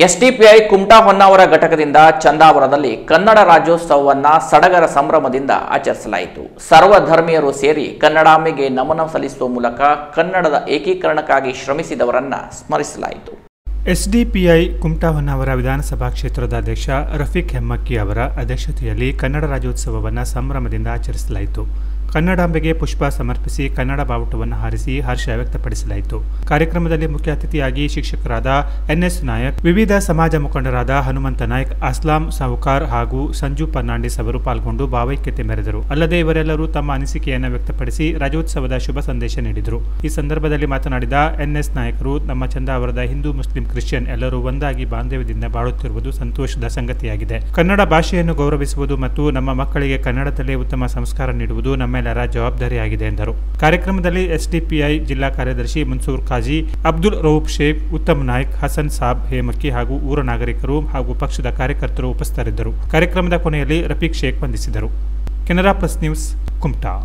SDPI Kumta Honnavar ಘಟಕದಿಂದ ಚಂದಾವರದಲ್ಲಿ ಕನ್ನಡ ರಾಜ್ಯೋತ್ಸವವನ್ನು ಸಡಗರ ಸಂಭ್ರಮದಿಂದ ಆಚರಿಸಲಾಯಿತು. ಸರ್ವಧರ್ಮೀಯರು ಸೇರಿ ಕನ್ನಡಾಂಬೆಗೆ ನಮನ ಸಲ್ಲಿಸುವ ಮೂಲಕ ಕನ್ನಡದ ಏಕೀಕರಣಕ್ಕಾಗಿ ಶ್ರಮಿಸಿದವರನ್ನು ಸ್ಮರಿಸಲಾಯಿತು. ಎಸ್ಡಿಪಿಐ ಕುಮಟಾ ಹೊನ್ನಾವರ ವಿಧಾನಸಭಾ ಕ್ಷೇತ್ರದ ಅಧ್ಯಕ್ಷ ರಫೀಕ್ ಹೆಮ್ಮಕ್ಕಿ ಅವರ ಅಧ್ಯಕ್ಷತೆಯಲ್ಲಿ ಕನ್ನಡ ರಾಜ್ಯೋತ್ಸವವನ್ನು ಸಂಭ್ರಮದಿಂದ ಆಚರಿಸಲಾಯಿತು. ಕನ್ನಡಾಂಬೆಗೆ ಪುಷ್ಪ ಸಮರ್ಪಿಸಿ ಕನ್ನಡ ಬಾವುಟವನ್ನು ಹಾರಿಸಿ ಹರ್ಷ ವ್ಯಕ್ತಪಡಿಸಲಾಯಿತು. ಕಾರ್ಯಕ್ರಮದಲ್ಲಿ ಮುಖ್ಯ ಅತಿಥಿಯಾಗಿ ಶಿಕ್ಷಕರಾದ ಎನ್ಎಸ್ ನಾಯಕ್, ವಿವಿಧ ಸಮಾಜ ಮುಖಂಡರಾದ ಹನುಮಂತ ನಾಯ್ಕ್, ಅಸ್ಲಾಂ ಸಾವುಕಾರ್ ಹಾಗೂ ಸಂಜು ಫರ್ನಾಂಡಿಸ್ ಅವರು ಪಾಲ್ಗೊಂಡು ಭಾವೈಕ್ಯತೆ ಮೆರೆದರು. ಅಲ್ಲದೆ ಇವರೆಲ್ಲರೂ ತಮ್ಮ ಅನಿಸಿಕೆಯನ್ನು ವ್ಯಕ್ತಪಡಿಸಿ ರಾಜ್ಯೋತ್ಸವದ ಶುಭ ಸಂದೇಶ ನೀಡಿದರು. ಈ ಸಂದರ್ಭದಲ್ಲಿ ಮಾತನಾಡಿದ ಎನ್ಎಸ್ ನಾಯಕರು, ನಮ್ಮ ಚಂದಾವರದ ಹಿಂದೂ, ಮುಸ್ಲಿಂ, ಕ್ರಿಶ್ಚಿಯನ್ ಎಲ್ಲರೂ ಒಂದಾಗಿ ಬಾಂಧವ್ಯದಿಂದ ಬಾಳುತ್ತಿರುವುದು ಸಂತೋಷದ ಸಂಗತಿಯಾಗಿದೆ. ಕನ್ನಡ ಭಾಷೆಯನ್ನು ಗೌರವಿಸುವುದು ಮತ್ತು ನಮ್ಮ ಮಕ್ಕಳಿಗೆ ಕನ್ನಡದಲ್ಲೇ ಉತ್ತಮ ಸಂಸ್ಕಾರ ನೀಡುವುದು ನಮ್ಮೆಲ್ಲರ ಜವಾಬ್ದಾರಿಯಾಗಿದೆ ಎಂದರು. ಕಾರ್ಯಕ್ರಮದಲ್ಲಿ ಎಸ್ಡಿಪಿಐ ಜಿಲ್ಲಾ ಕಾರ್ಯದರ್ಶಿ ಮನ್ಸೂರ್ ಖಾಜಿ, ಅಬ್ದುಲ್ ರೌಫ್ ಶೇಖ್, ಉತ್ತಮ್ ನಾಯ್ಕ್, ಹಸನ್ ಸಾಬ್ ಹೇಮಕ್ಕಿ ಹಾಗೂ ಊರ ನಾಗರಿಕರು ಹಾಗೂ ಪಕ್ಷದ ಕಾರ್ಯಕರ್ತರು ಉಪಸ್ಥಿತರಿದ್ದರು. ಕಾರ್ಯಕ್ರಮದ ಕೊನೆಯಲ್ಲಿ ರಫೀಕ್ ಶೇಖ್ ವಂದಿಸಿದರು. Canara plus news, Kumta.